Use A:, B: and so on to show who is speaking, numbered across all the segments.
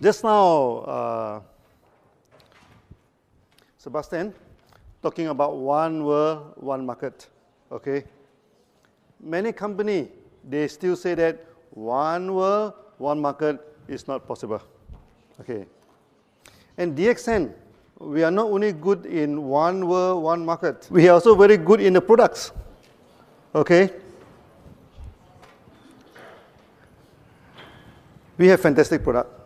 A: Just now, Sebastian, talking about one world, one market, okay? Many companies, they still say that one world, one market is not possible, okay? And DXN, we are not only good in one world, one market, we are also very good in the products, okay? We have fantastic product.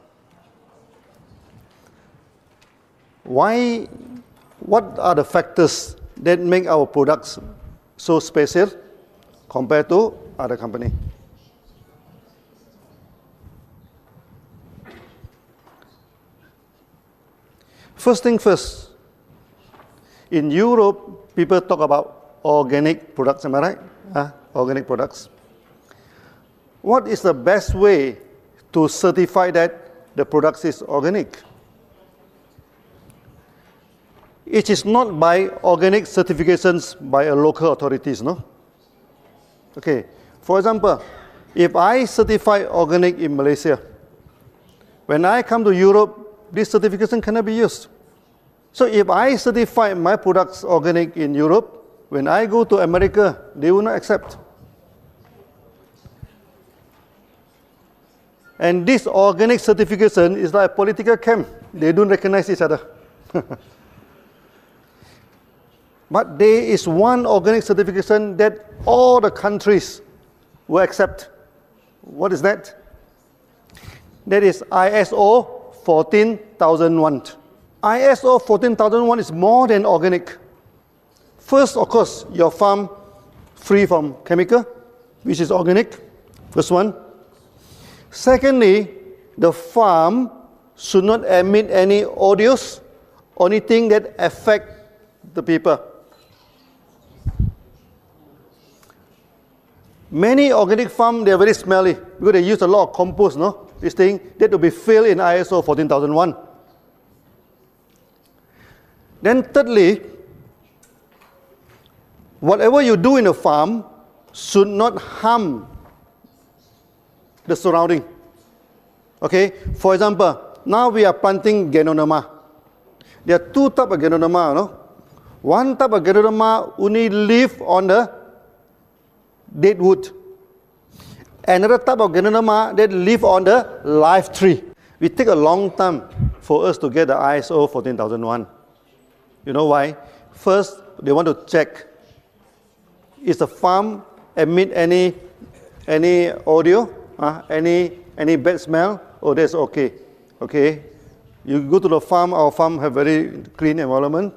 A: Why? What are the factors that make our products so special compared to other companies? First thing first, in Europe, people talk about organic products, am I right? Organic products. What is the best way to certify that the product is organic? It is not by organic certifications by a local authorities, no? Okay, for example, if I certify organic in Malaysia, when I come to Europe, this certification cannot be used. So if I certify my products organic in Europe, when I go to America, they will not accept. And this organic certification is like a political camp. They don't recognize each other. But there is one organic certification that all the countries will accept. What is that? That is ISO 14001. ISO 14001 is more than organic. First, of course, your farm free from chemical, which is organic. First one. Secondly, the farm should not emit any odors or anything that affect the people. Many organic farms, they are very smelly because they use a lot of compost, no? This thing, that will be filled in ISO 14001. Then thirdly, whatever you do in a farm should not harm the surrounding. Okay, for example, now we are planting Ganoderma. There are two types of Ganoderma, no? One type of Ganoderma only live on the dead wood. Another type of Ganoderma that live on the live tree. We take a long time for us to get the ISO 14001. You know why? First, they want to check, is the farm emit any audio, any bad smell? Oh, that's okay. Okay, you go to the farm, our farm have very clean environment.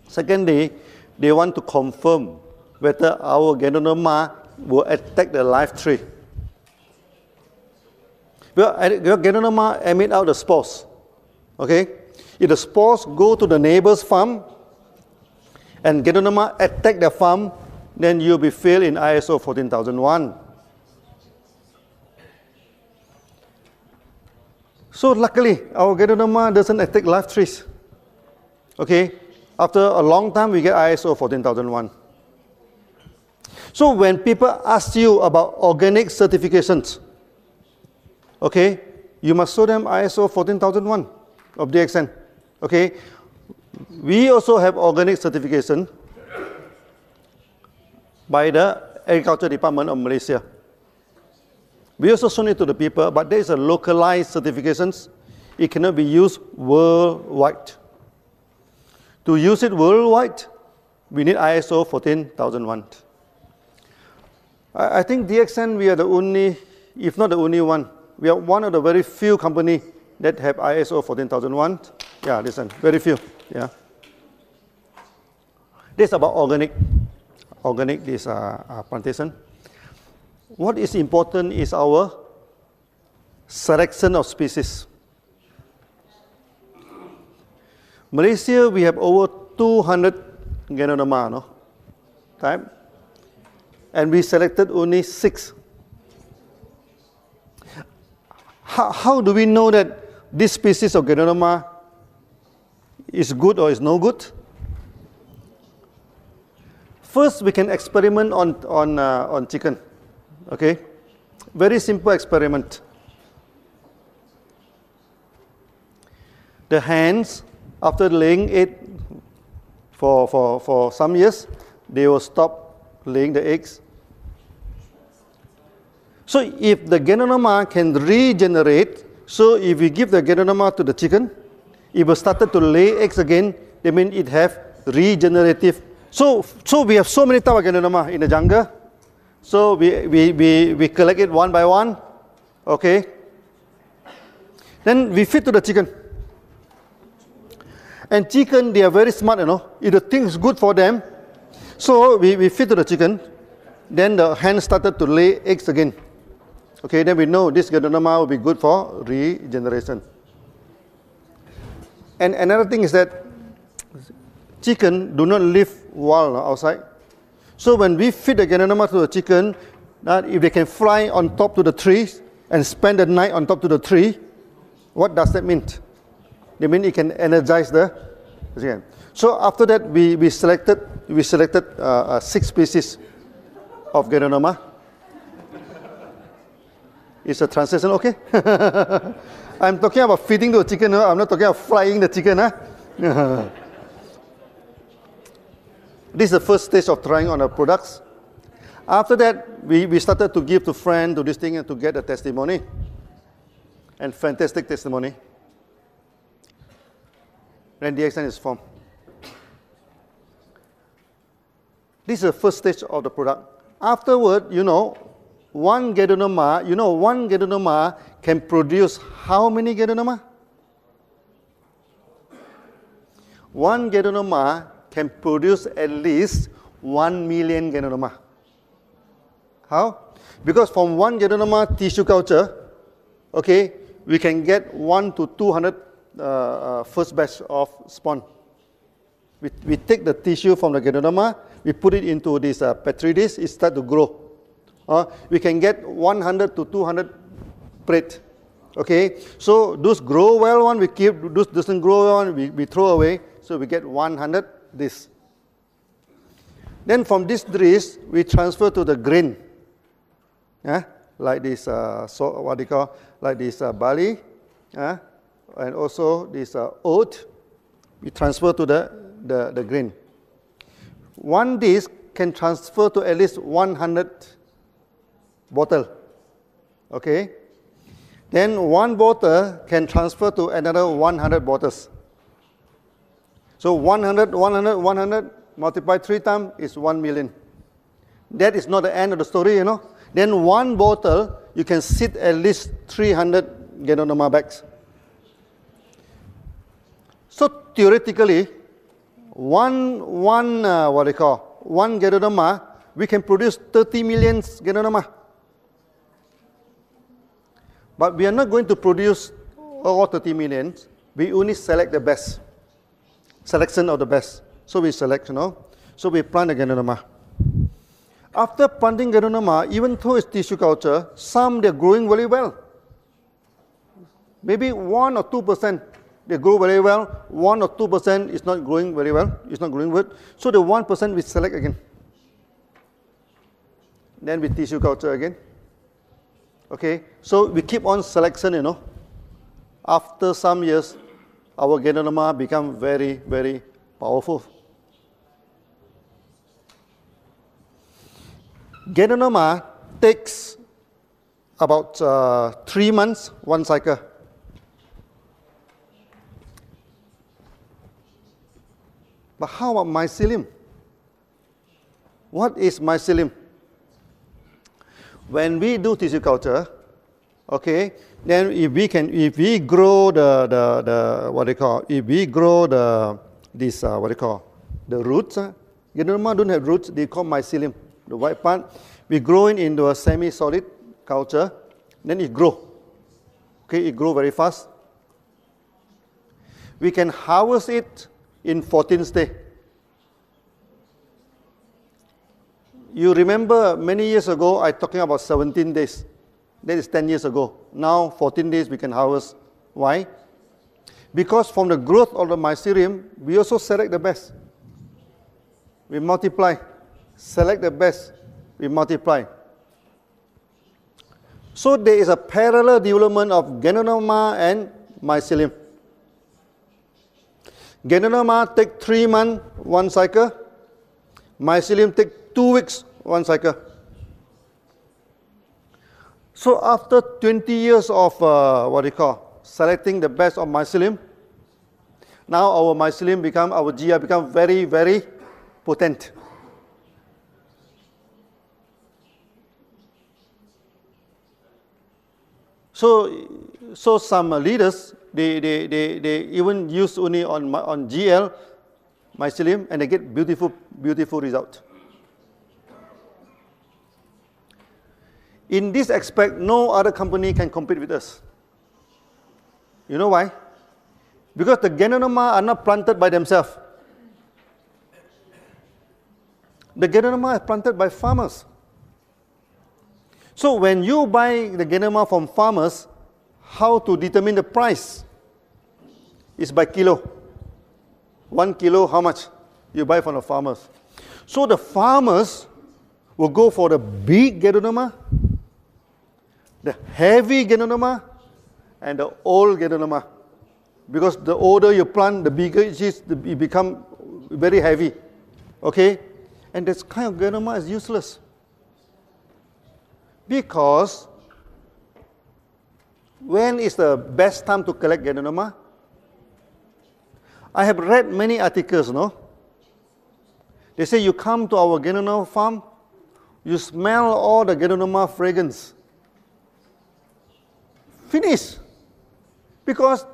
A: Secondly, they want to confirm whether our Ganoderma will attack the live tree. Well, Ganoderma emit out the spores. Okay, if the spores go to the neighbor's farm and Ganoderma attack the farm, then you'll be failed in ISO 14001. So luckily, our Ganoderma doesn't attack live trees. Okay, after a long time, we get ISO 14001. So when people ask you about organic certifications, okay, you must show them ISO 14001 of DXN. Okay, we also have organic certification by the Agriculture Department of Malaysia. We also show it to the people, but there is a localized certifications. It cannot be used worldwide. To use it worldwide, we need ISO 14001. I think DXN, we are the only, if not the only one, we are one of the very few companies that have ISO 14001. Yeah, listen, very few. Yeah. This is about organic. Organic, this plantation. What is important is our selection of species. Malaysia, we have over 200 Ganoderma, no? Type. And we selected only 6. How do we know that this species of Ganoderma is good or is no good? First, we can experiment on chicken. Okay, very simple experiment. the hens, after laying egg for some years, they will stop laying the eggs. So if the Ganoderma can regenerate, so if we give the Ganoderma to the chicken, it will start to lay eggs again, that means it have regenerative. So we have so many types of Ganoderma in the jungle. So we collect it one by one, okay? Then we feed to the chicken. And chicken, they are very smart, you know. If the thing is good for them, so we feed to the chicken. Then the hen started to lay eggs again. Okay, then we know this Ganoderma will be good for regeneration. And another thing is that chicken do not live wild outside. So when we feed the Ganoderma to the chicken, that if they can fly on top to the trees and spend the night on top to the tree, what does that mean? They mean it can energize the chicken. So after that, we selected 6 species of Ganoderma. Is the translation okay? I'm talking about feeding the chicken. I'm not talking about frying the chicken. This is the first stage of trying on our products. After that, we started to give to friends, to this thing, and to get a testimony. And fantastic testimony. Then DXN is formed. This is the first stage of the product. Afterward, one Ganoderma can produce how many Ganoderma? One Ganoderma can produce at least 1 million Ganoderma. How? Because from one Ganoderma tissue culture, okay, we can get 1 to 200 first batch of spawn. We take the tissue from the Ganoderma, we put it into this petri dish, it starts to grow. We can get 100 to 200 plate. Okay, so those grow well one we keep, those doesn't grow well one we throw away. So we get 100 this. Then from this dish we transfer to the grain. Like this, like this barley, and also this oat. We transfer to the grain. One dish can transfer to at least 100 bottle. Okay. Then one bottle can transfer to another 100 bottles. So 100 multiplied 3 times is 1 million. That is not the end of the story, Then one bottle, you can sit at least 300 Ganoderma bags. So theoretically, one Ganoderma, we can produce 30 million Ganoderma. But we are not going to produce all 30 million. We only select the best. Selection of the best. So we select, So we plant the Ganoderma. After planting Ganoderma, even though it's tissue culture, some they're growing very well. Maybe 1 or 2% they grow very well. 1 or 2% is not growing very well. It's not growing good. So the 1% we select again. Then we tissue culture again. Okay, so we keep on selection, After some years, our Ganoderma become very, very powerful. Ganoderma takes about 3 months, one cycle. But how about mycelium? What is mycelium? When we do tissue culture, okay, then if we grow the roots, Ganoderma don't have roots, they call mycelium, the white part. We grow it into a semi-solid culture, then it grow. Okay, it grow very fast. We can harvest it in 14th day. You remember many years ago, I talking about 17 days. That is 10 years ago. Now, 14 days we can harvest. Why? Because from the growth of the mycelium, we also select the best. We multiply. Select the best. We multiply. So there is a parallel development of Ganoderma and mycelium. Ganoderma take 3 months, 1 cycle. Mycelium take 2 weeks, 1 cycle. So after 20 years of selecting the best of mycelium, now our mycelium become, our GI become very, very potent. So some leaders, they even use only on GL mycelium and they get beautiful result. In this aspect, no other company can compete with us. You know why? Because the Ganoderma are not planted by themselves. The Ganoderma are planted by farmers. So when you buy the Ganoderma from farmers, how to determine the price? Is by kilo. 1 kilo, how much? You buy from the farmers. So the farmers will go for the big Ganoderma, the heavy Ganoderma, and the old Ganoderma. Because the older you plant, the bigger it is, it becomes very heavy. Okay? And this kind of Ganoderma is useless. Because when is the best time to collect Ganoderma? I have read many articles, no? They say you come to our Ganoderma farm, you smell all the Ganoderma fragrance. Finish. Because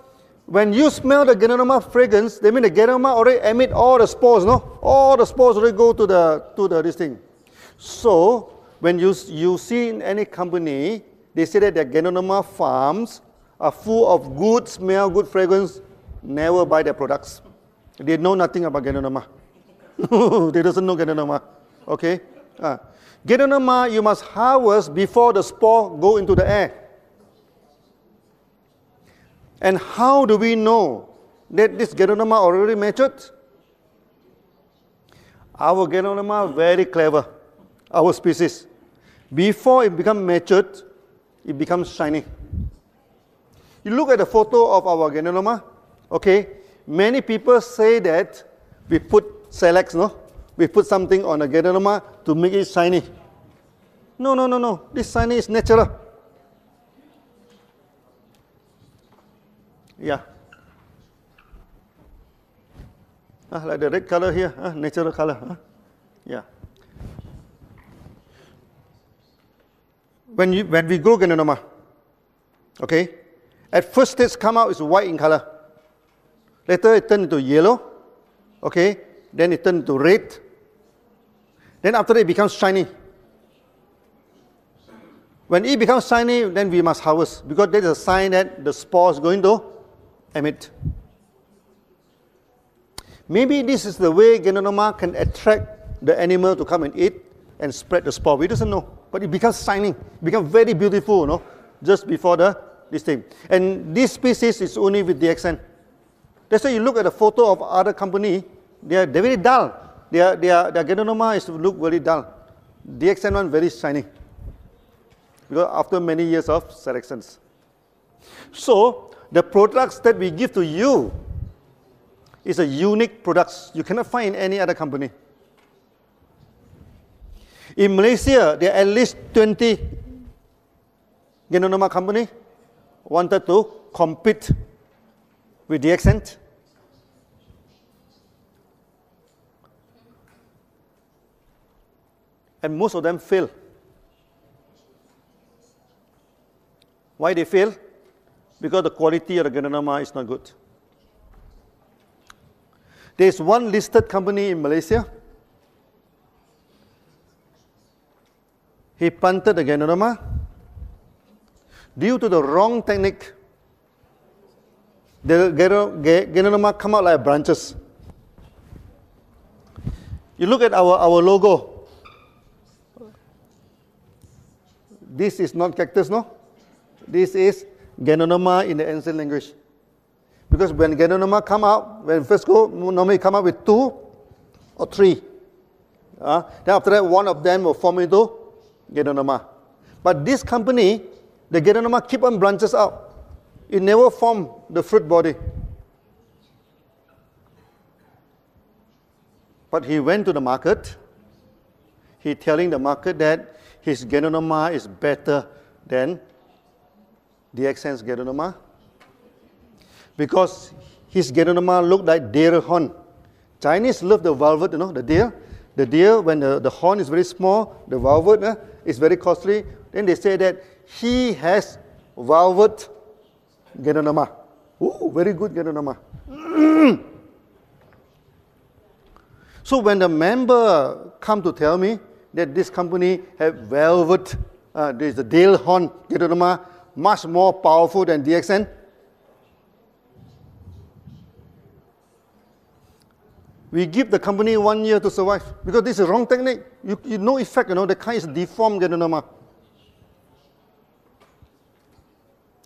A: when you smell the Ganoderma fragrance, that means the Ganoderma already emit all the spores, no? All the spores already go to this thing. So when you see in any company, they say that their Ganoderma farms are full of good smell, good fragrance. Never buy their products. They know nothing about Ganoderma. They doesn't know Ganoderma. Okay? Ganoderma you must harvest before the spore go into the air. And how do we know that this Ganoderma already matured? Our Ganoderma very clever. Our species. Before it becomes matured, it becomes shiny. You look at the photo of our Ganoderma, okay? Many people say that we put Selex, no? We put something on a Ganoderma to make it shiny. No. This shiny is natural. Yeah. Like the red color here, natural color. Yeah. When we grow Ganoderma, okay, at first stage come out is white in color. Later it turns into yellow, okay, then it turns into red. Then after that it becomes shiny. When it becomes shiny, then we must harvest because that is a sign that the spore is going to emit. Maybe this is the way Ganoderma can attract the animal to come and eat and spread the spore. We doesn't know. But it becomes shining, becomes very beautiful, no? Just before this thing. And this species is only with DXN. That's why you look at the photo of other company, they're very dull. Their Ganoderma is look very dull. DXN one very shiny. Because after many years of selections. So the products that we give to you is a unique products. You cannot find in any other company. In Malaysia, there are at least 20 Ganoderma company wanted to compete with DXN. And most of them fail. Why they fail? Because the quality of the Ganoderma is not good. There is one listed company in Malaysia. He planted the Ganoderma. Due to the wrong technique, the Ganoderma come out like branches. You look at our logo. This is not cactus, no? This is Ganoderma in the ancient language. Because when Ganoderma come out, when first go, normally come out with 2 or 3. Then after that, one of them will form into Ganoderma. But this company, the Ganoderma keep on branches out. It never form the fruit body. But he went to the market. He telling the market that his Ganoderma is better than DXN's Ganoderma because his Ganoderma looked like deer horn. Chinese love the velvet, the deer. The deer, when the horn is very small, the velvet is very costly. Then they say that he has velvet Ganoderma. Ooh, very good Ganoderma. So when the member come to tell me that this company have velvet, there is a deer horn Ganoderma, much more powerful than DXN, we give the company 1 year to survive because this is wrong technique. You no effect, the kind is deformed Ganoderma.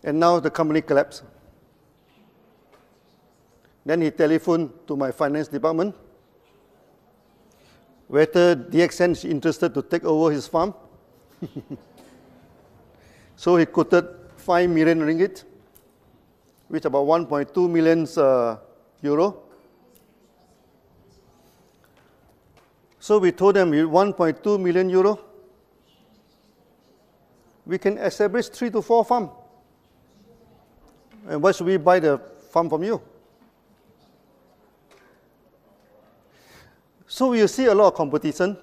A: And now the company collapsed. Then he telephoned to my finance department whether DXN is interested to take over his farm. So he quoted 5 million ringgit, which is about 1.2 million euro. So we told them, with 1.2 million euro, we can establish 3 to 4 farms. And why should we buy the farm from you? So you see a lot of competition.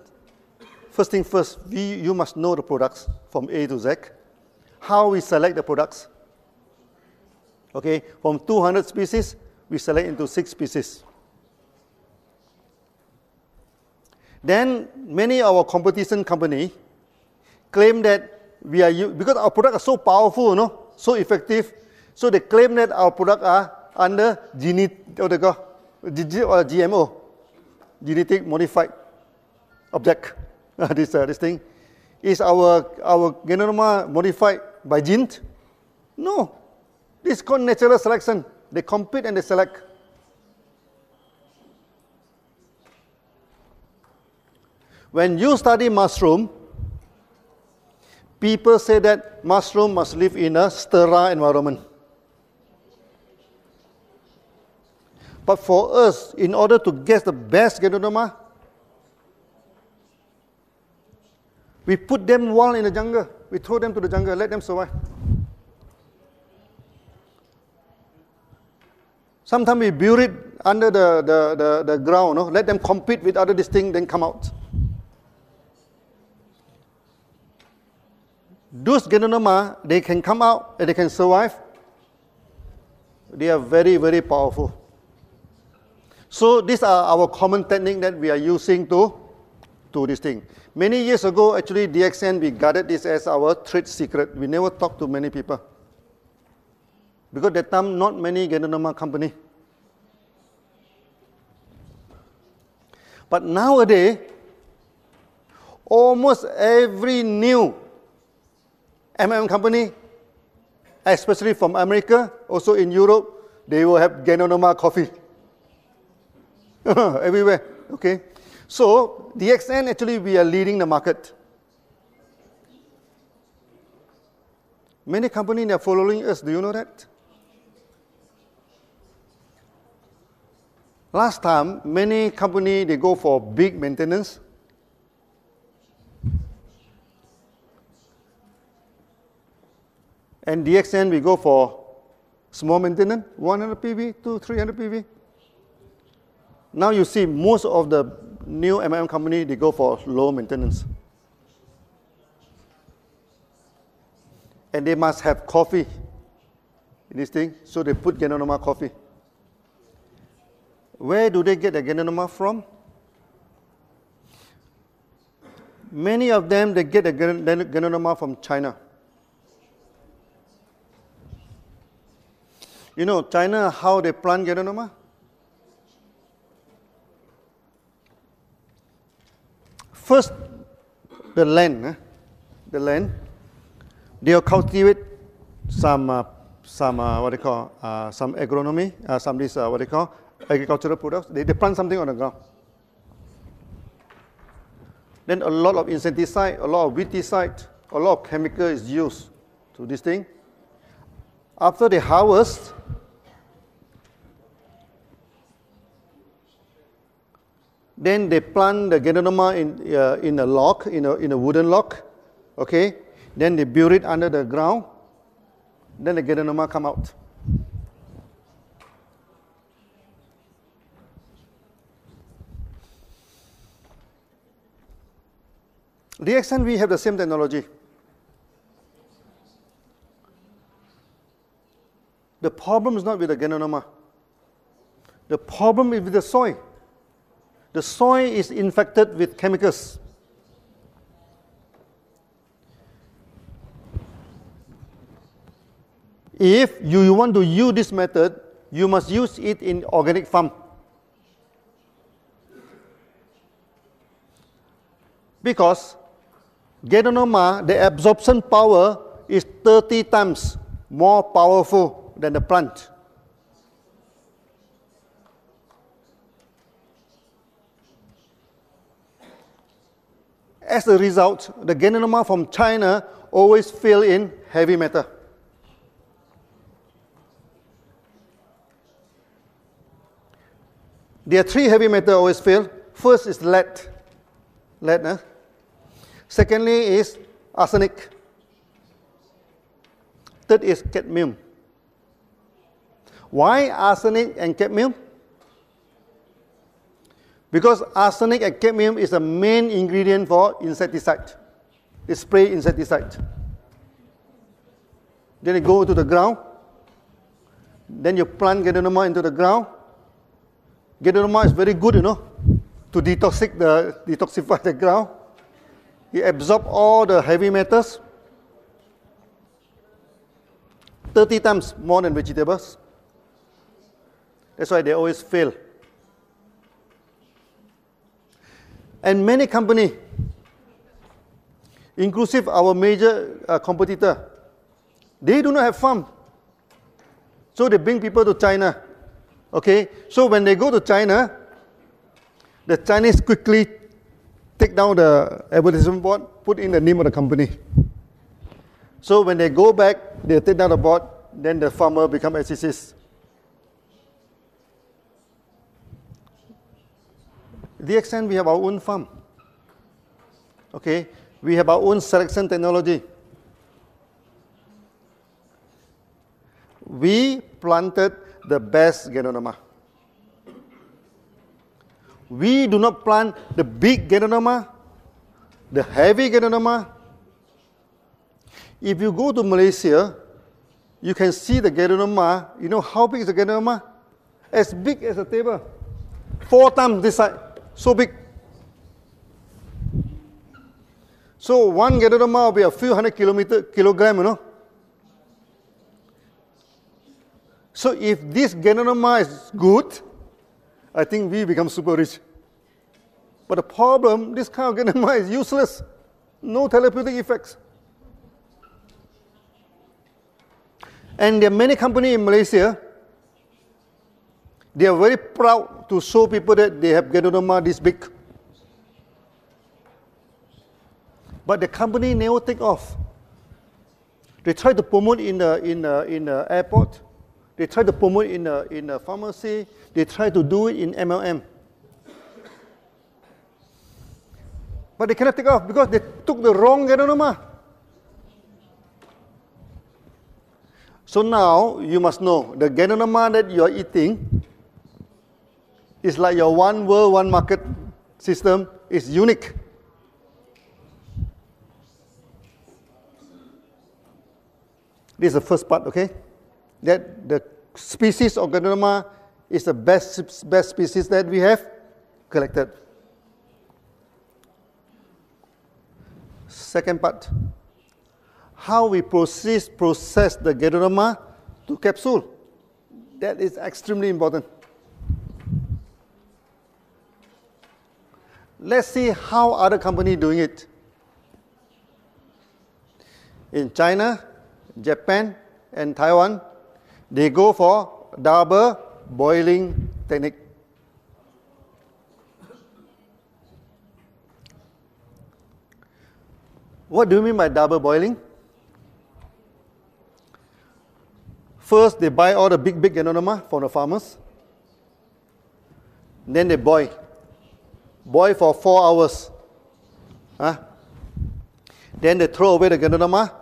A: First thing first, you must know the products from A to Z. How we select the products. Okay, from 200 species, we select into 6 species. Then many of our competition company claim that we are, because our products are so powerful, so effective, so they claim that our products are under GMO, genetic modified object. This thing. Is our Ganoderma modified by genes? No. This is called natural selection. They compete and they select. When you study mushroom, people say that mushroom must live in a sterile environment. But for us, in order to get the best Ganoderma, we put them wild in the jungle. We throw them to the jungle, let them survive. Sometimes we bury it under the ground, let them compete with other things, then come out. Those Ganoderma, they can come out and they can survive. They are very, very powerful. So these are our common technique that we are using to this thing. Many years ago, actually, DXN, we guarded this as our trade secret. We never talked to many people. Because at that time, not many Ganoderma company. But nowadays, almost every new company, especially from America, also in Europe, they will have Ganoderma coffee. Everywhere, okay? So, DXN, actually, we are leading the market. Many companies are following us. Do you know that? Last time, many companies, they go for big maintenance. And DXN, we go for small maintenance, 100 PV to 300 PV. Now you see most of the new company, they go for low maintenance. And they must have coffee in this thing, so they put Ganoderma coffee. Where do they get the Ganoderma from? Many of them, they get the Ganoderma from China. You know, China, how they plant Ganoderma? First, the land, they'll cultivate some agronomy, agricultural products. They plant something on the ground. Then a lot of insecticide, a lot of weedicide, a lot of chemical is used to this thing. After they harvest, Then they plant the Ganoderma in a log, in a wooden log. Okay? Then they bury it under the ground. Then the Ganoderma come out. DXN, we have the same technology. The problem is not with the Ganoderma. The problem is with the soil. The soil is infected with chemicals. If you want to use this method, you must use it in organic farm. Because Ganoderma, the absorption power is 30 times more powerful than the plant. As a result, the Ganoderma from China always fail in heavy metal. There are 3 heavy metals always fail. First is lead. Lead. Secondly is arsenic. Third is cadmium. Why arsenic and cadmium? Because arsenic and cadmium is the main ingredient for insecticide. They spray insecticide. Then you go to the ground. Then you plant Ganoderma into the ground. Ganoderma is very good, to detoxify the ground. It absorbs all the heavy metals, 30 times more than vegetables. That's why they always fail. And many companies, inclusive our major competitor, they do not have farm. So they bring people to China. Okay, so when they go to China, the Chinese quickly take down the advertisement board, put in the name of the company. So when they go back, they take down the board, then the farmer become SCCs. DXN, we have our own farm. Okay, we have our own selection technology. We planted the best Ganoderma. We do not plant the big Ganoderma, the heavy Ganoderma. If you go to Malaysia, you can see the Ganoderma. You know how big is the Ganoderma? As big as a table. 4 times this size. So big. So one Ganoderma will be a few hundred kilograms, So if this Ganoderma is good, I think we become super rich. But the problem, this kind of Ganoderma is useless. No therapeutic effects. And there are many companies in Malaysia, they are very proud to show people that they have Ganoderma this big. But the company never take off. They try to promote in the airport. They try to promote in a pharmacy. They try to do it in MLM. But they cannot take off because they took the wrong Ganoderma. So now you must know the Ganoderma that you are eating is like your one world, one market system is unique. This is the first part, okay? That the species of Ganoderma is the best species that we have collected. Second part, how we process the Ganoderma to capsule. That is extremely important. Let's see how other companies doing it. In China, Japan, and Taiwan, they go for double boiling technique. What do you mean by double boiling? First, they buy all the big Ganoderma from the farmers. Then they boil. boil for 4 hours. Huh? Then they throw away the Ganoderma.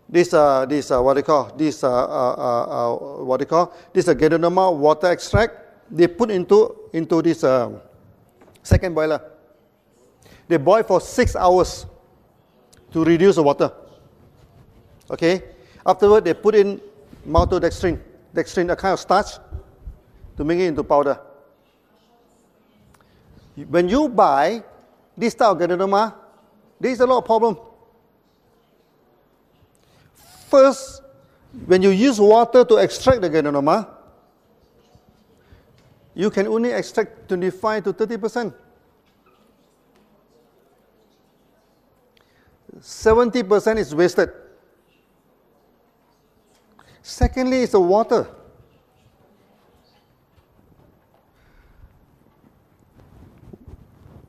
A: This what they call this this Ganoderma water extract. They put into this second boiler. They boil for 6 hours to reduce the water. Okay. Afterward, they put in maltodextrin, a kind of starch, to make it into powder. When you buy this type of Ganoderma, there is a lot of problem. First, when you use water to extract the Ganoderma, you can only extract 25 to 30%. 70% is wasted. Secondly, it's the water.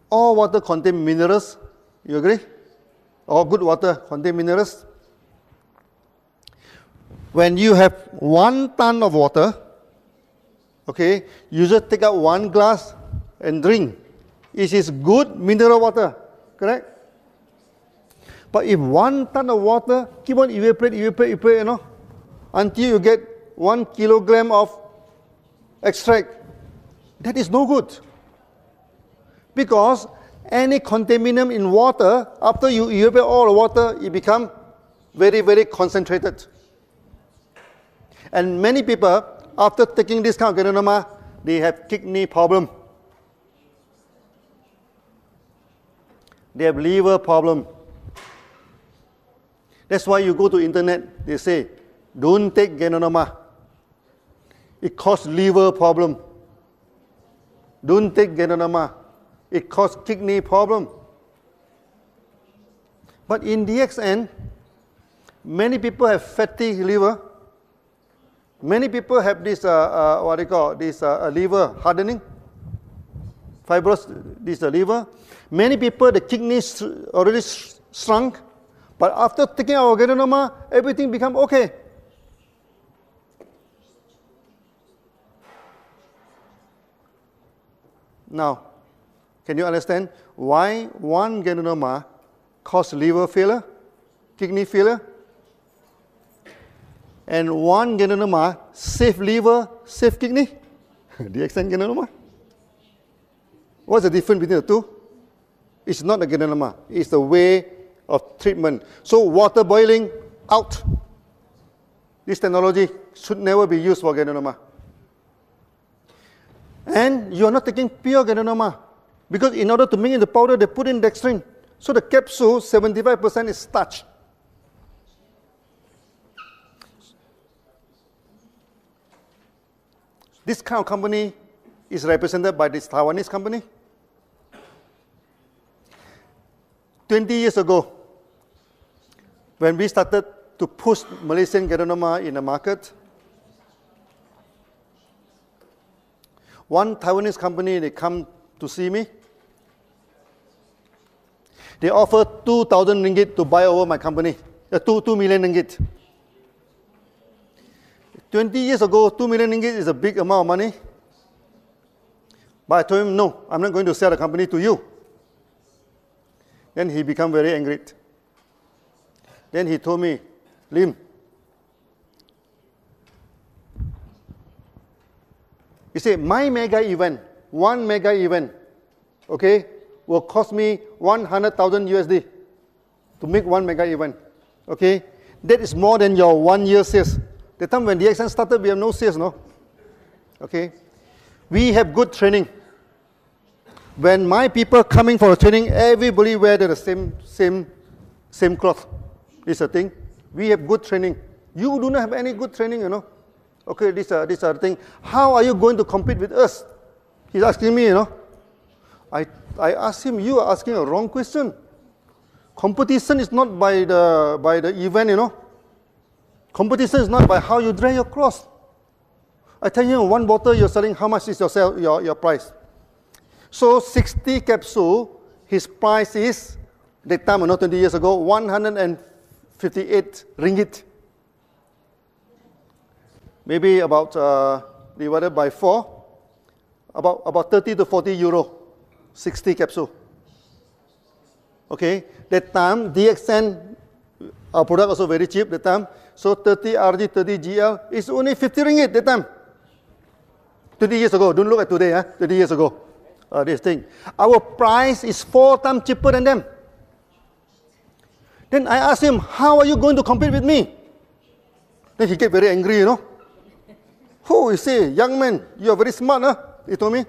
A: All water contain minerals. You agree? All good water contain minerals. When you have 1 ton of water, okay, you just take out 1 glass and drink. It is good mineral water, correct? But if 1 ton of water keep on evaporate, you know, until you get 1 kilogram of extract, that is no good. Because any contaminant in water, after you evaporate all the water, it becomes very, very concentrated. And many people, after taking this kind of Ganoderma, they have kidney problem. They have liver problem. That's why you go to internet, they say, don't take Ganoderma. It causes liver problem. Don't take Ganoderma. It causes kidney problem. But in DXN, many people have fatty liver. Many people have this, what they call, this liver hardening, fibrous, this liver. Many people, the kidneys already shrunk, but after taking our Ganoderma, everything become okay. Now, can you understand why 1 Ganoderma causes liver failure, kidney failure? And 1 Ganoderma save liver, save kidney? DXN Ganoderma? What's the difference between the two? It's not the Ganoderma, it's the way of treatment. So water boiling, out. This technology should never be used for Ganoderma. And you are not taking pure Ganoderma, because in order to make it the powder, they put in dextrin. So the capsule, 75% is starch. This kind of company is represented by this Taiwanese company. 20 years ago, when we started to push Malaysian Ganoderma in the market, one Taiwanese company, they come to see me. They offer 2,000 ringgit to buy over my company, 2 million ringgit. 20 years ago, 2 million ringgit is a big amount of money. But I told him, no, I'm not going to sell the company to you. Then he became very angry. Then he told me, Lim, he said, my mega event, 1 mega event, okay, will cost me 100,000 USD to make 1 mega event. Okay, that is more than your 1 year sales. The time when DXN started, we have no sales, no? Okay, we have good training. When my people coming for a training, everybody wear the same cloth. This is a thing. We have good training. You do not have any good training, you know. Okay, this are the thing. How are you going to compete with us? He's asking me, you know. I asked him, you are asking a wrong question. Competition is not by the event, you know. Competition is not by how you dry your cloth. I tell you, 1 bottle you're selling, how much is your price? So 60 capsule, his price is, that time, not 20 years ago, 158 ringgit. Maybe about, divided by 4, about 30 to 40 euro. 60 capsule. Okay, that time DXN, our product also very cheap that time. So 30 RG, 30 GL is only 50 ringgit that time. 20 years ago, don't look at today, 20 years ago. This thing. Our price is 4 times cheaper than them. Then I asked him, how are you going to compete with me? Then he get very angry, you know. Oh, you say, young man, you are very smart, huh? He told me.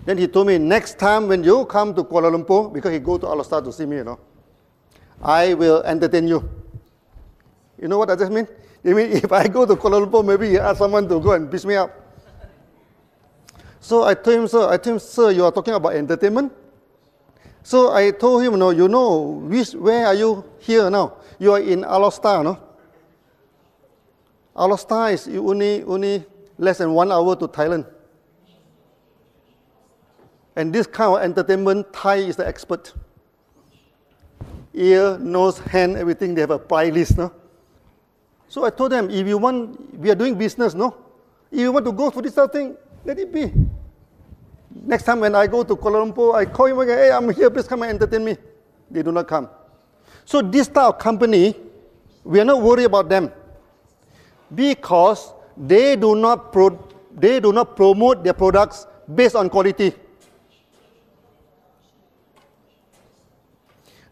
A: Then he told me, next time when you come to Kuala Lumpur, because he go to Al-Star to see me, you know, I will entertain you. You know what does that mean? It means if I go to Kuala Lumpur, maybe he ask someone to go and piss me up. So I told him, sir, you are talking about entertainment? So I told him, no, you know, where are you here now? You are in Al-Star, no? Al-Star is only less than 1 hour to Thailand. And this kind of entertainment, Thai is the expert. Ear, nose, hand, everything, they have a price list, no? So I told them, if you want, we are doing business, no? If you want to go for this sort of thing, let it be. Next time when I go to Kuala Lumpur, I call him again, hey, I'm here, please come and entertain me. They do not come. So this type of company, we are not worried about them because they do not promote their products based on quality.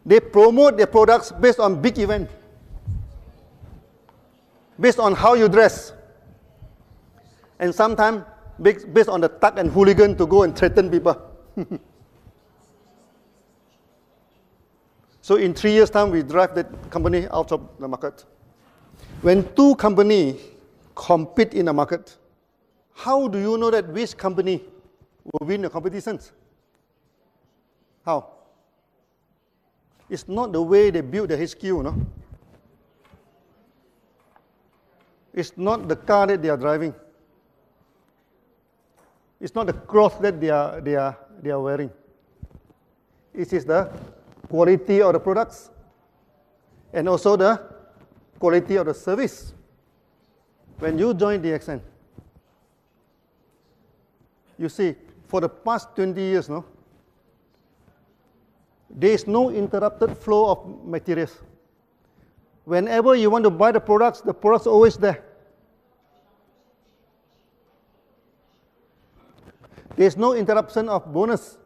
A: They promote their products based on big event, based on how you dress, and sometimes based on the thug and hooligan to go and threaten people. So in 3 years' time, we drive that company out of the market. When 2 companies compete in a market, how do you know that which company will win the competitions? How? It's not the way they build the HQ, no? It's not the car that they are driving. It's not the clothes that they are wearing. It is the quality of the products and also the quality of the service. When you join DXN, you see, for the past 20 years, no, there is no interrupted flow of materials. Whenever you want to buy the products are always there. There is no interruption of bonus.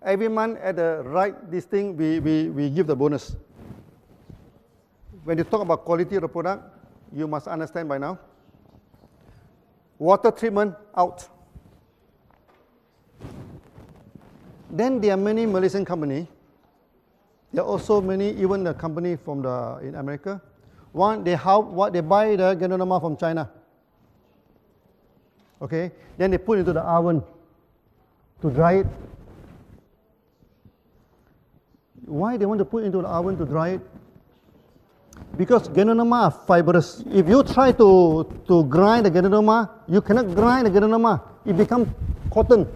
A: Every month at the right this thing, we give the bonus. When you talk about quality of the product, you must understand by now. Water treatment, out. Then there are many Malaysian companies. There are also many, even the company from in America. One, they buy the Ganoderma from China. Okay, then they put it into the oven to dry it. Why they want to put it into the oven to dry it? Because Ganoderma are fibrous. If you try to grind the Ganoderma, you cannot grind the Ganoderma. It becomes cotton.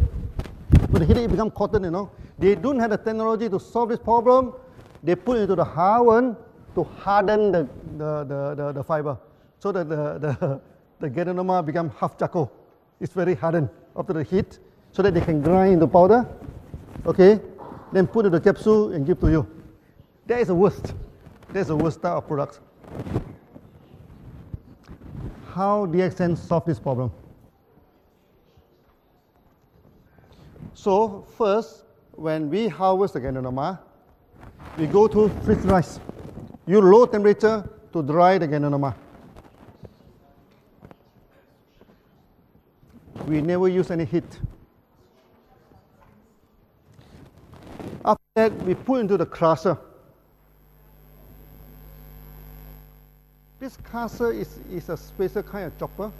A: With the heat, it becomes cotton, you know. They don't have the technology to solve this problem. They put it into the oven to harden the fiber, so that the Ganoderma become half charcoal. It's very hardened after the heat, so that they can grind the powder, okay, then put in the capsule and give to you. That is the worst. That's the worst type of products. How DXN solve this problem? So first, when we harvest the Ganoderma, we go to freeze rice. Use low temperature to dry the Ganoderma. We never use any heat. After that, we put into the crusher. This crusher is a special kind of chopper.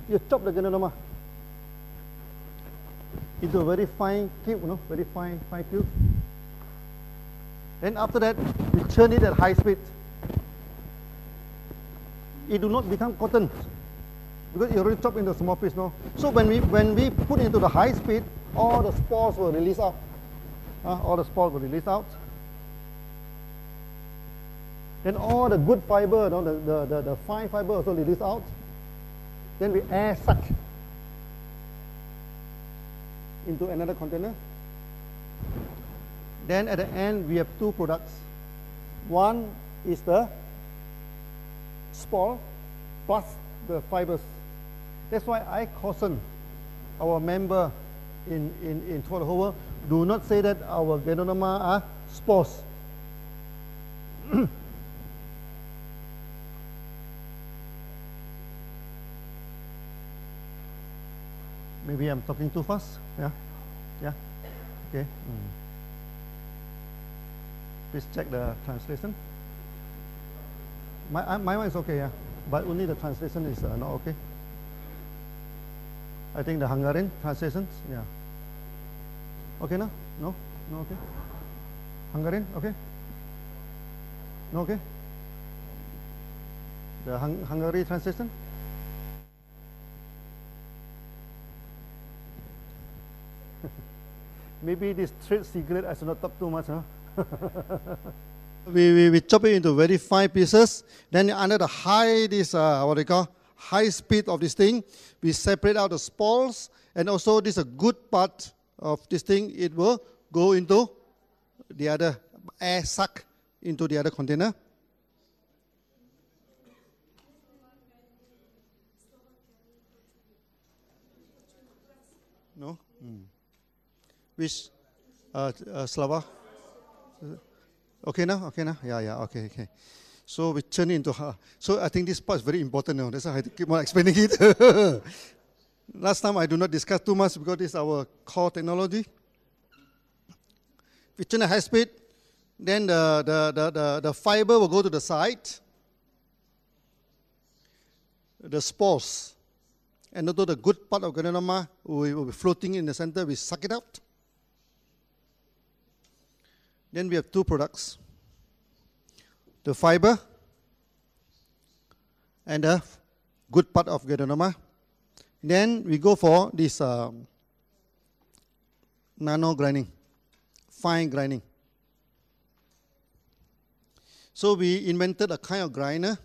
A: You chop the Ganoderma into a very fine cube, you know, very fine cube. Then after that, we churn it at high speed. It do not become cotton because it already chopped into small piece, no. So when we put into the high speed, all the spores will release out. All the spores will release out. Then all the good fiber, you know, the fine fiber also release out. Then we air suck into another container. Then at the end, we have two products. One is the spore plus the fibers. That's why I caution our member in throughout the whole world, do not say that our Ganoderma are spores. Maybe I'm talking too fast. Yeah? Yeah? Okay. Please check the translation. My one is okay, yeah. But only the translation is not okay. I think the Hungarian translations, yeah. Okay, no? No? No, okay? Hungarian, okay? No, okay? The Hungary translation? Maybe this trade secret, I should not talk too much, huh? we chop it into very fine pieces. Then under the high, what they call, high speed of this thing, we separate out the spores, and also this is a good part of this thing, it will go into the other, air suck into the other container. No? Which, Slava? Okay now? Okay now? Yeah, okay. So we turn it into her. So I think this part is very important now. That's why I have to keep on explaining it. Last time I do not discuss too much because this is our core technology. We turn at high speed, then the fiber will go to the side. The spores, and although the good part of Ganoderma will be floating in the center, we suck it out. Then we have two products. The fiber and the good part of Ganoderma. Then we go for this nano grinding, fine grinding. So we invented a kind of grinder.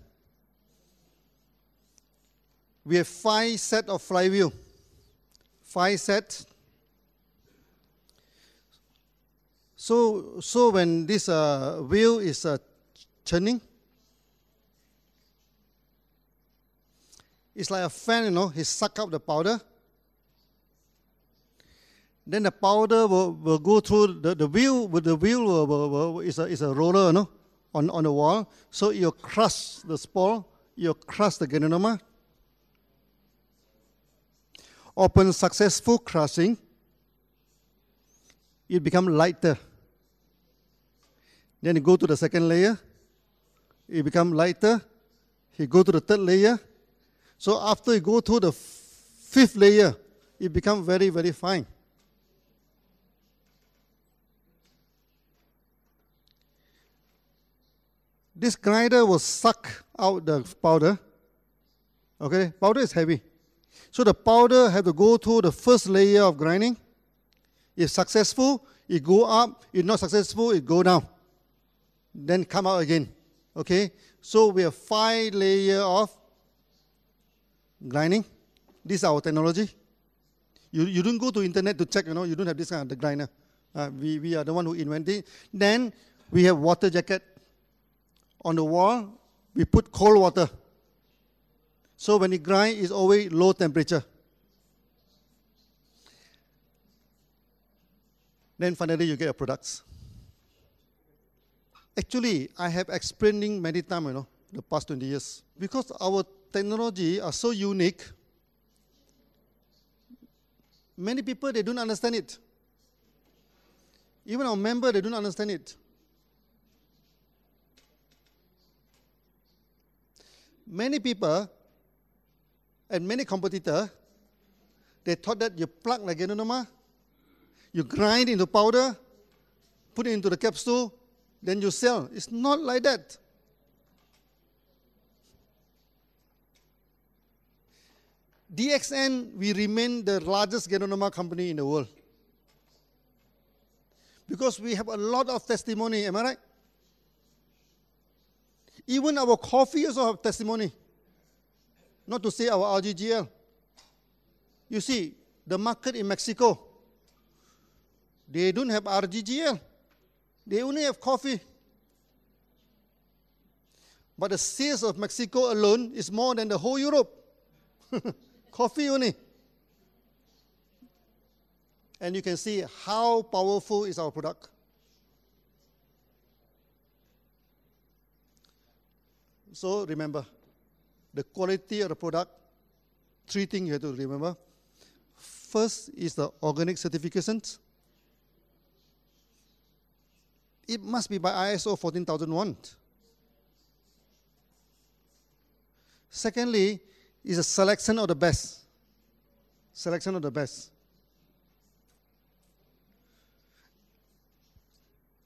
A: We have 5 sets of flywheel. 5 sets. So when this wheel is turning, it's like a fan, you know, he suck up the powder. Then the powder will go through the wheel. The wheel is a roller, you know, on the wall. So you crush the spore, you crush the Ganoderma. Upon successful crushing, it becomes lighter. Then you go to the second layer, it becomes lighter. You go to the third layer. So after you go to the 5th layer, it becomes very, very fine. This grinder will suck out the powder. Okay, powder is heavy. So the powder have to go through the first layer of grinding. If successful, it go up. If not successful, it go down. Then come out again. Okay? So we have 5 layers of grinding. This is our technology. You don't go to internet to check, you know, you don't have this kind of the grinder. We are the one who invented it. Then we have water jacket. On the wall, we put cold water. So when it grinds, it's always low temperature. Then finally you get your products. Actually, I have explaining many times, you know, the past 20 years. Because our technology are so unique, many people, they don't understand it. Even our members, they don't understand it. Many people and many competitors, they thought that you plug the Ganoderma, you grind into powder, put it into the capsule, then you sell. It's not like that. DXN, we remain the largest Ganoderma company in the world. Because we have a lot of testimony, am I right? Even our coffee also have testimony. Not to say our RGGL. You see, the market in Mexico, They don't have RGGL. They only have coffee. But the sales of Mexico alone is more than the whole Europe. Coffee only. And you can see how powerful is our product. So remember, the quality of the product, 3 things you have to remember. First is the organic certifications. It must be by ISO 14001. Secondly, is a selection of the best. Selection of the best.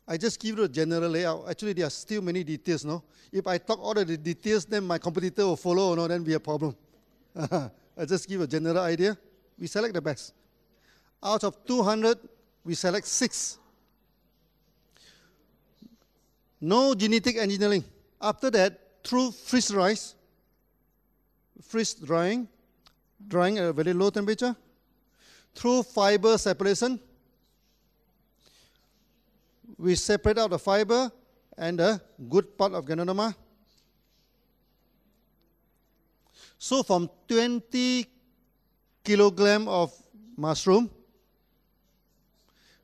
A: I just give you a general layout. Actually, there are still many details, no? If I talk all of the details, then my competitor will follow, no? Then be a problem. I just give a general idea. We select the best. Out of 200, we select 6. No genetic engineering. After that, through freeze drying at a very low temperature, through fiber separation, we separate out the fiber and the good part of Ganoderma. So from 20 kilogram of mushroom,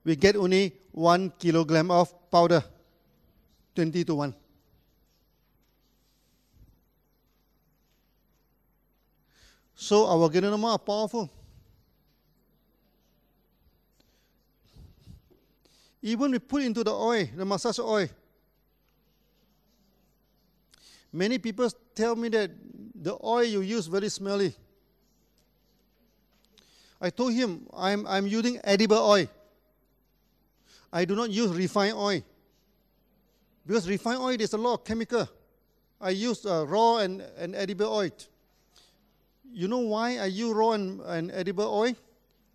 A: we get only 1 kilogram of powder, 20 to 1. So our Ganoderma are powerful. Even we put into the oil, the massage oil. Many people tell me that the oil you use very smelly. I told him, I'm using edible oil. I do not use refined oil. Because refined oil, there's a lot of chemical. I use raw and edible oil. You know why I use raw and edible oil?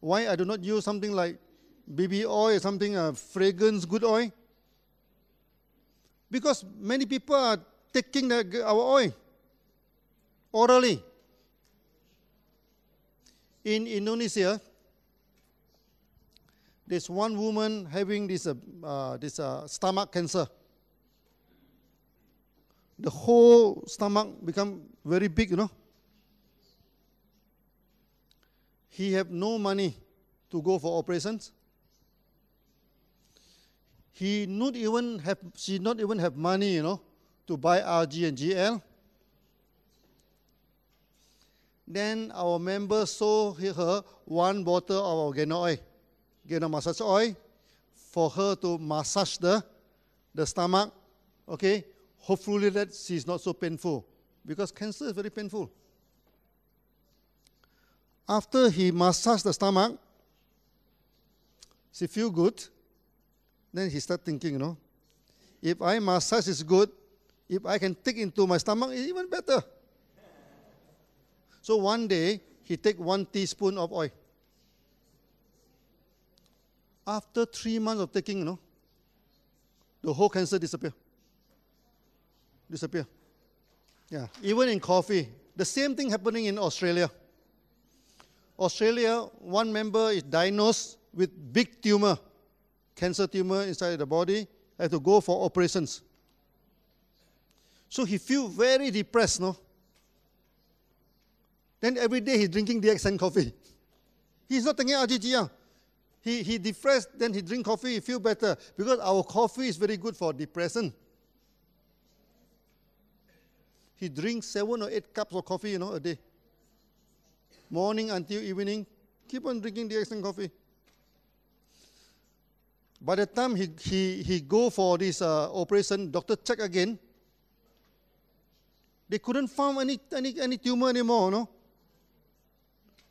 A: Why I do not use something like baby oil or something, fragrance, good oil? Because many people are taking our oil orally. In Indonesia, there's one woman having this stomach cancer. The whole stomach become very big, you know. He have no money to go for operations. She not even have money, you know, to buy RG and GL. Then our members sold her 1 bottle of our Gano oil, Gano massage oil, for her to massage the stomach. Okay, hopefully that she's not so painful, because cancer is very painful. After he massaged the stomach, she feel good. Then he start thinking, you know, if I massage is good, if I can take into my stomach, it's even better. So one day, he take 1 teaspoon of oil. After 3 months of taking, you know, the whole cancer disappear. Disappear. Yeah, even in coffee. The same thing happening in Australia. Australia, one member is diagnosed with big tumor, cancer tumor inside the body, had to go for operations. So he feel very depressed, no? Then every day he's drinking DXN coffee. He's not taking RGGR. He depressed, then he drink coffee, he feel better. Because our coffee is very good for depression. He drinks 7 or 8 cups of coffee, you know, a day. Morning until evening, keep on drinking DXN coffee. By the time he go for this operation, doctor check again. They couldn't find any tumor anymore, no?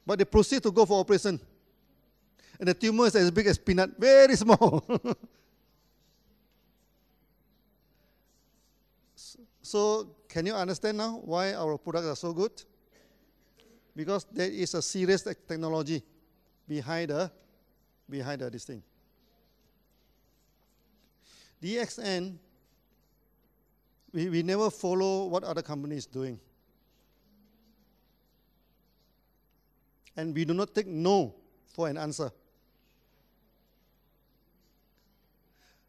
A: But they proceed to go for operation. And the tumor is as big as peanut, very small. So, can you understand now why our products are so good? Because there is a serious technology behind this thing. DXN, we never follow what other companies doing. And we do not take no for an answer.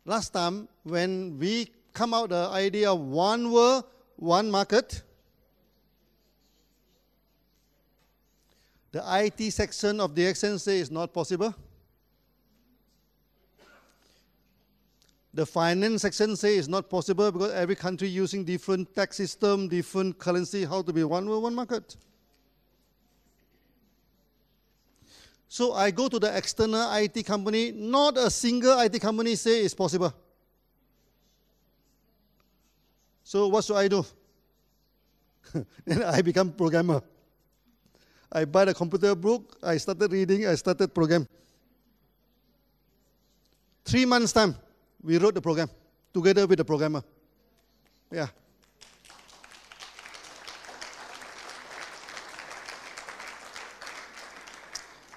A: last time when we come out the idea of one world, one market, the IT section of DXN say it's not possible. The finance section say it's not possible because every country using different tax system, different currency, how to be one world, one market. So I go to the external IT company, not a single IT company say it's possible. So what should I do? Then I become programmer. I buy the computer book, I started reading, I started program. 3 months time, we wrote the program together with the programmer. Yeah.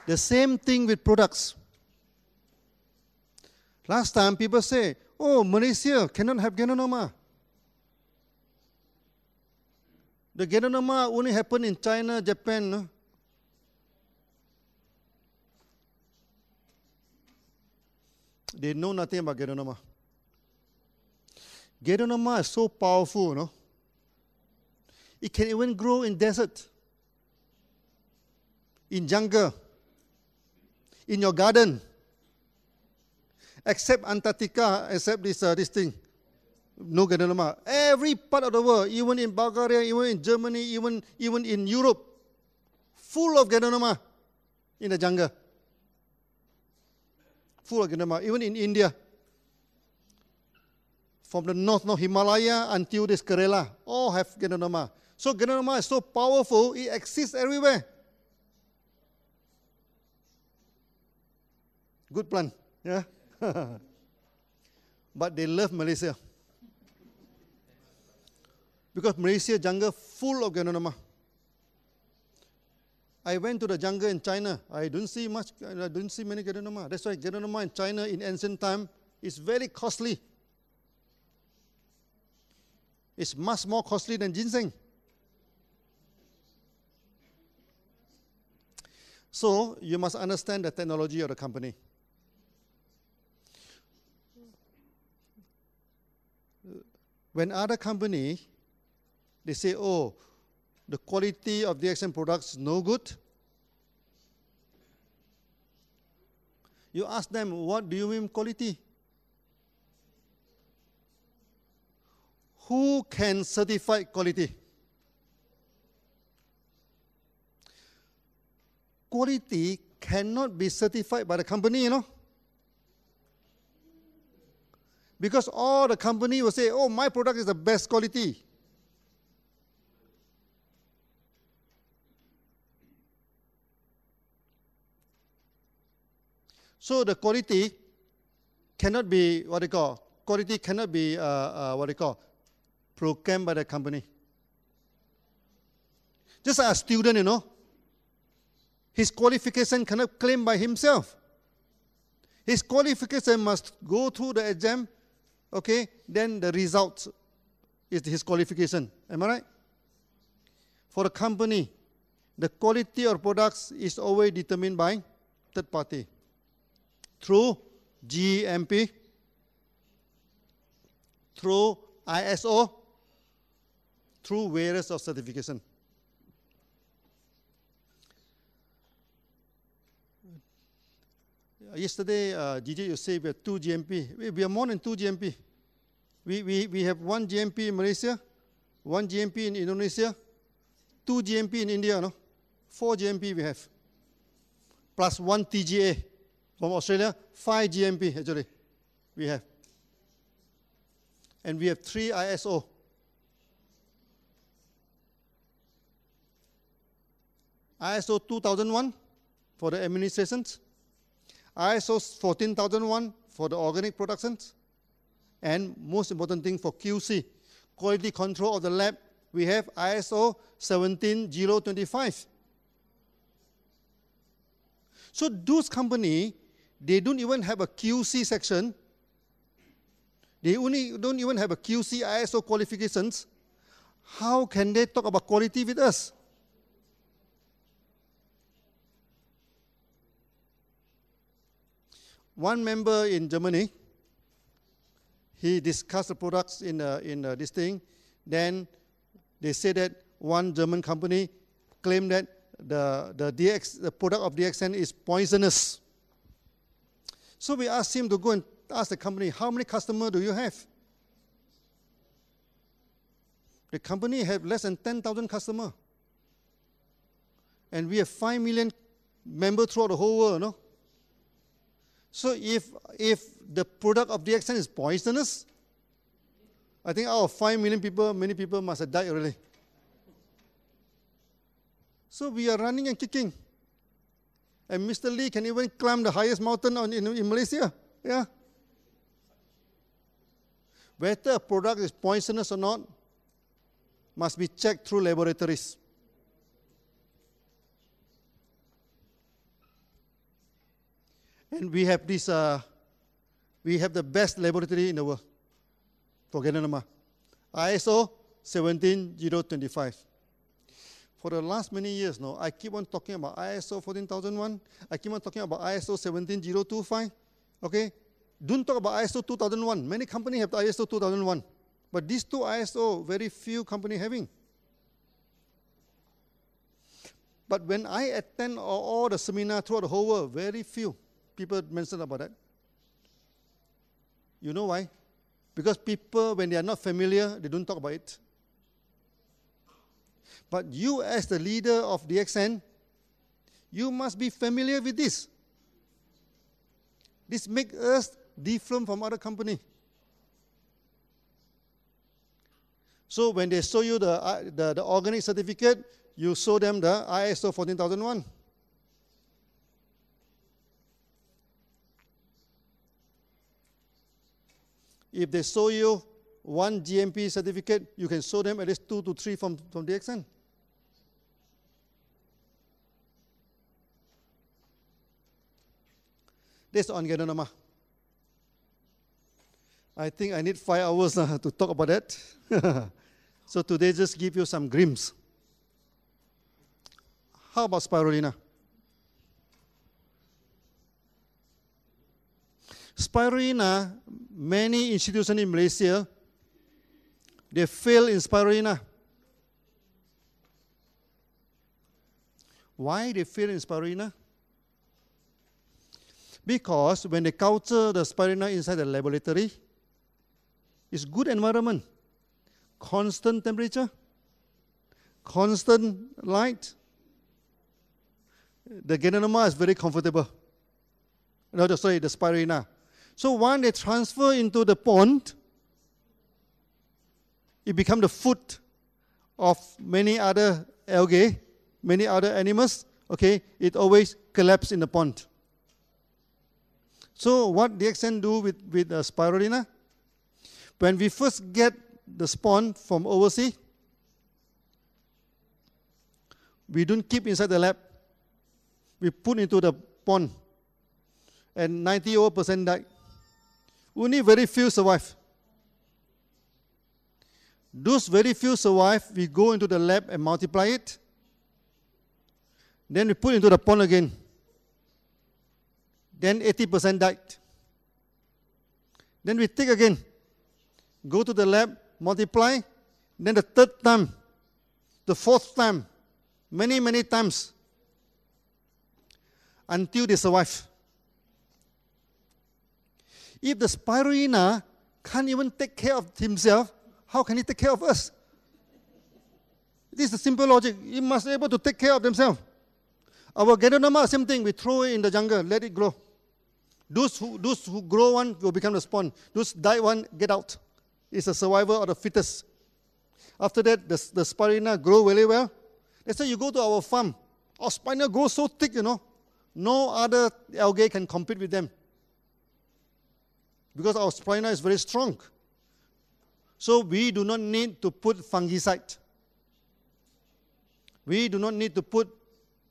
A: The same thing with products. Last time people say, oh, Malaysia cannot have Ganoderma. The Ganoderma only happen in China, Japan. No? They know nothing about Ganoderma. Ganoderma is so powerful, no? It can even grow in desert, in jungle, in your garden, except Antarctica, except this thing. No Ganoderma. Every part of the world, even in Bulgaria, even in Germany, even in Europe, full of Ganoderma in the jungle. Full of Ganoderma, even in India. From the north Himalaya until this Kerala, all have Ganoderma. So Ganoderma is so powerful, it exists everywhere. Good plant, yeah? But they love Malaysia. Because Malaysia jungle full of Ganoderma. I went to the jungle in China. I don't see many Ganoderma. That's why Ganoderma in China in ancient time is very costly. It's much more costly than ginseng. So you must understand the technology of the company. When other company, they say, oh, the quality of DXN products is no good. You ask them, what do you mean quality? Who can certify quality? Quality cannot be certified by the company, you know. Because all the company will say, oh, my product is the best quality. So the quality cannot be quality cannot be programmed by the company. Just like a student, you know, his qualification cannot claim by himself. His qualification must go through the exam, okay, then the result is his qualification. Am I right? For the company, the quality of products is always determined by third party through GMP, through ISO, through various of certification. Yesterday, GJ, you say we have 2 GMP. We are more than 2 GMP. We have 1 GMP in Malaysia, 1 GMP in Indonesia, 2 GMP in India, no? 4 GMP we have. Plus 1 TGA from Australia, 5 GMP actually we have. And we have 3 ISO. ISO 2001 for the administrations, ISO 14001 for the organic productions, and most important thing for QC, quality control of the lab, we have ISO 17025. So those companies, they don't even have a QC section. They don't even have a QC ISO qualifications. How can they talk about quality with us? One member in Germany, he discussed the products in this thing. Then they say that one German company claimed that the product of DXN is poisonous. So we asked him to go and ask the company, how many customers do you have? The company have less than 10,000 customers. And we have 5 million members throughout the whole world, no? So if the product of DXN is poisonous, I think out of 5 million people, many people must have died already. So we are running and kicking. And Mr. Lee can even climb the highest mountain in Malaysia. Yeah. Whether a product is poisonous or not must be checked through laboratories. And we have this, we have the best laboratory in the world for Ganoderma, ISO 17025. For the last many years now, I keep on talking about ISO 14001. I keep on talking about ISO 17025. Okay? Don't talk about ISO 2001. Many companies have the ISO 2001. But these two ISO, very few companies having. But when I attend all the seminars throughout the whole world, very few people mention about that. You know why? Because people, when they are not familiar, they don't talk about it. But you, as the leader of DXN, you must be familiar with this. This makes us different from other companies. So when they show you the organic certificate, you show them the ISO 14001. If they show you one GMP certificate, you can show them at least 2 to 3 from DXN. That's on Ganoderma. I think I need 5 hours to talk about that. So today just give you some glimpse. How about spirulina? Spirulina, many institutions in Malaysia, they fail in spirulina. Why they fail in spirulina? Because when they culture the spirulina inside the laboratory, it's good environment, constant temperature, constant light. The Ganoderma is very comfortable. No, sorry, the spirulina. So when they transfer into the pond, it becomes the food of many other algae, many other animals. Okay, it always collapses in the pond. So what DXN do with spirulina? When we first get the spawn from overseas, we don't keep inside the lab. We put into the pond, and 90% died. Only very few survive. Those very few survive, we go into the lab and multiply it. Then we put into the pond again. Then 80% died. Then we take again, go to the lab, multiply. Then the third time, the fourth time, many times, until they survive. If the spirulina can't even take care of himself, how can he take care of us? This is the simple logic. He must be able to take care of themselves. Our Ganoderma, same thing. We throw it in the jungle, let it grow. Those who grow one will become the spawn. Those die one, get out. It's a survival of the fittest. After that, the spirulina grow very well. That's why you go to our farm. Our spirulina grows so thick, you know. No other algae can compete with them. Because our spirulina is very strong. So we do not need to put fungicide. We do not need to put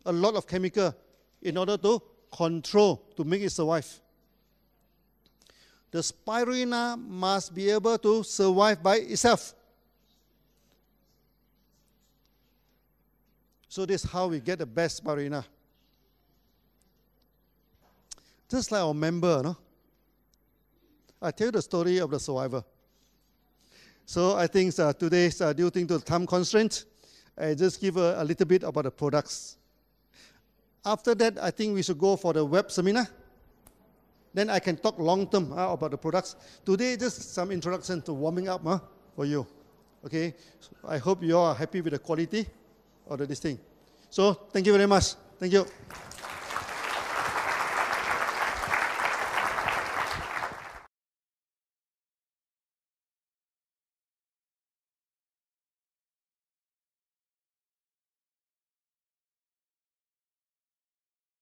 A: a lot of chemical in order to control, to make it survive. The spirulina must be able to survive by itself. So this is how we get the best spirulina. Just like our member, no? I tell you the story of the survivor. So I think today, due to the time constraint, I just give a little bit about the products. After that, I think we should go for the web seminar. Then I can talk long term about the products. Today, just some introduction to warming up for you. Okay, so I hope you are happy with the quality of this thing. So thank you very much. Thank you.